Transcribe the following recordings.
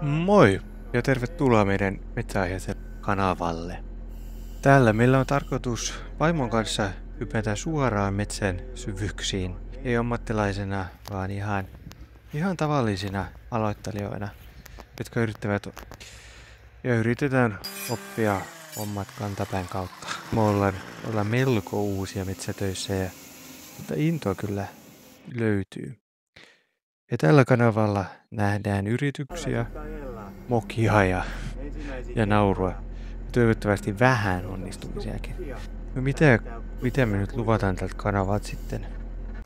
Moi ja tervetuloa meidän metsäaiheisen kanavalle. Täällä meillä on tarkoitus vaimon kanssa hypätä suoraan metsän syvyyksiin. Ei ammattilaisena, vaan ihan tavallisina aloittelijoina, jotka yritetään oppia hommat kantapään kautta. Me ollaan melko uusia metsätöissä, mutta intoa kyllä löytyy. Ja tällä kanavalla nähdään yrityksiä, mokia ja naurua. Toivottavasti vähän onnistumisiakin. No mitä me nyt luvataan tältä kanavalta sitten?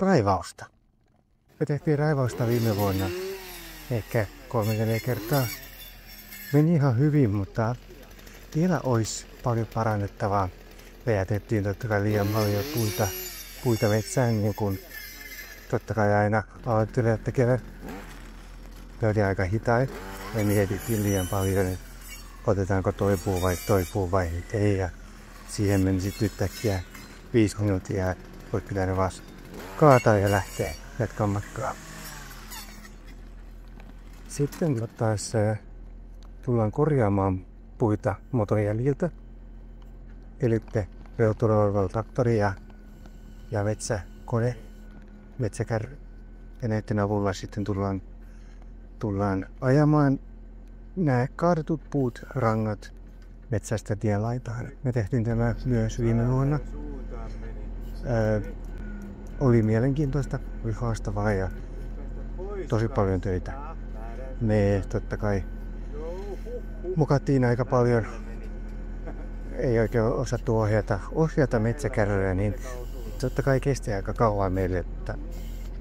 Raivausta. Me tehtiin raivausta viime vuonna ehkä 3-4 kertaa. Meni ihan hyvin, mutta vielä olisi paljon parannettavaa. Me jätettiin totta kai liian paljon puita metsään, niin kuin totta kai aina aloittelijat tekevät. Ne oli aika hitain. Me mietittiin liian paljon, että otetaanko toi puu vai ei. Ja siihen meni sitten yhtäkkiä 5 minuuttia ja olisi pitänyt vaan kaataa ja lähteä jatkaa matkaa. Sitten taas tullaan korjaamaan puita motojäljiltä. Eli reuturoivalla traktori ja metsäkone, metsäkärry. Ja näiden avulla sitten tullaan ajamaan nämä kaadetut puut, rangat metsästä tien laitaan. Me tehtiin tämä myös viime vuonna. Oli mielenkiintoista, oli haastavaa ja tosi paljon töitä. Me totta kai mukattiin aika paljon. Ei oikein osattu ohjata metsäkärryä, niin totta kai kesti aika kauan meille.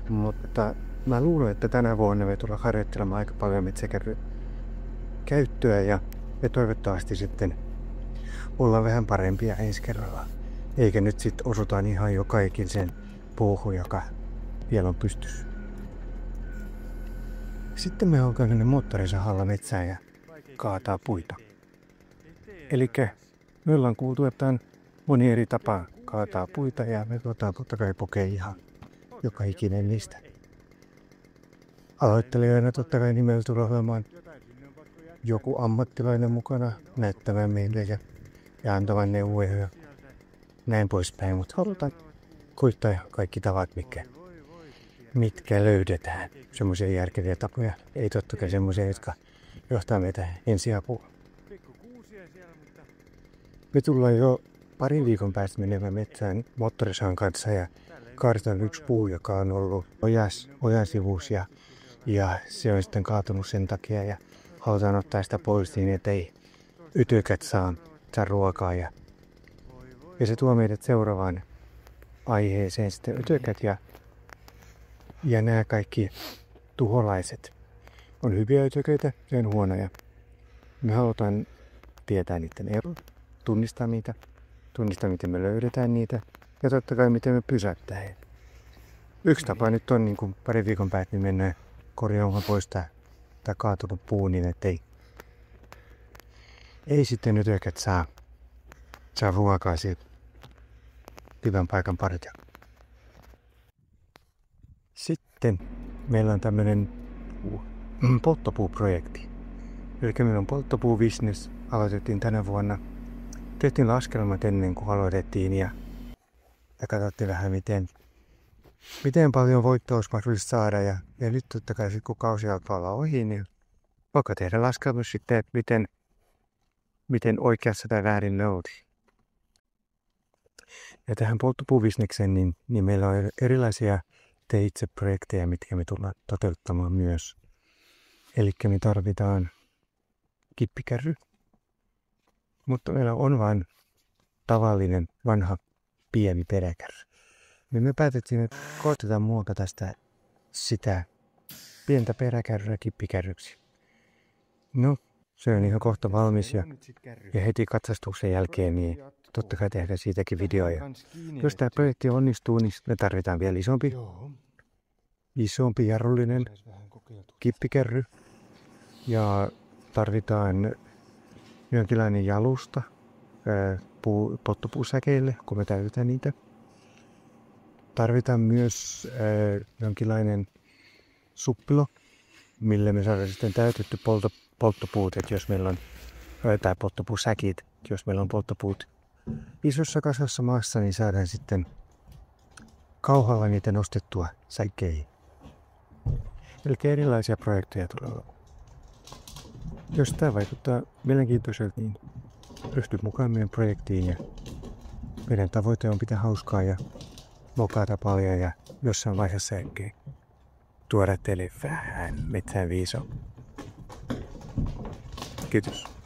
Mutta mä luulen, että tänä vuonna me tullaan harjoittelemaan aika paljon metsäkärryä käyttöä ja toivottavasti sitten ollaan vähän parempia ensi kerralla. Eikä nyt sitten osutaan ihan joka ikisen puuhun, joka vielä on pystyssä. Sitten me ollaan tänne moottorisahalla metsään ja kaataa puita. Elikkä me ollaan kuultu, että on moni eri tapa kaataa puita ja me totta kai pokee ihan joka ikinen niistä. Aloittelijoina totta kai nimellä tulee olemaan joku ammattilainen mukana näyttämään meille ja antamaan neuvoja ja näin poispäin. Mutta halutaan koittaa kaikki tavat, mitkä löydetään. Semmoisia järkeviä tapoja. Ei totta kai semmoisia, jotka johtaa meitä ensiapuun. Me tullaan jo parin viikon päästä menemään metsään moottorisahan kanssa ja kaadetaan yksi puu, joka on ollut ojan sivussa ja se on sitten kaatunut sen takia ja halutaan ottaa sitä pois niin, ettei ytökät saa ruokaa ja se tuo meidät seuraavaan aiheeseen sitten ytökät ja nämä kaikki tuholaiset. On hyviä ytököitä, se on huonoja. Me halutaan tietää niiden ero, tunnistaa miten me löydetään niitä ja totta kai miten me pysäyttää. Yksi tapa nyt on niin kuin parin viikon päästä niin mennään korjaamaan pois tämä kaatunut puu niin, ettei sitten ytökät saa ruokaa siitä hyvän paikan parit. Sitten meillä on tämmöinen polttopuuprojekti. Eli meillä on polttopuubisnes, aloitettiin tänä vuonna. Tehtiin laskelmat ennen kuin aloitettiin ja katsottiin vähän miten paljon voittoa olisi mahdollista saada. Ja nyt totta kai kun kausi alkaa olla ohi, niin vaikka tehdä laskelmat sitten, että miten oikeassa tai väärin ne oli. Ja tähän polttopuubisnekseen niin meillä on erilaisia tee-itse-projekteja, mitkä me tullaan toteuttamaan myös. Eli me tarvitaan kippikärry, mutta meillä on vain tavallinen vanha pieni peräkärry. Me päätettiin, että koitetaan muokata sitä pientä peräkärryä kippikärryksi. No, se on ihan kohta valmis ja heti katsastuksen jälkeen niin totta kai tehdään siitäkin videoja. Jos tämä projekti onnistuu, niin me tarvitaan vielä isompi jarrullinen kippikärry ja tarvitaan jonkinlainen jalusta polttopuusäkeille, kun me täytetään niitä. Tarvitaan myös jonkinlainen suppilo, millä me saadaan sitten täytetty polttopuut, että jos meillä on tai polttopuusäkit, jos meillä on polttopuut isossa kasassa maassa, niin saadaan sitten kauhalla niitä nostettua säkkeihin. Eli erilaisia projekteja tulee olemaan. Jos tämä vaikuttaa mielenkiintoiselta, niin ryhty mukaan meidän projektiin. Ja meidän tavoite on pitää hauskaa ja mokata paljon ja jossain vaiheessa ehkä tuoda teille vähän metsään viiso. Kiitos.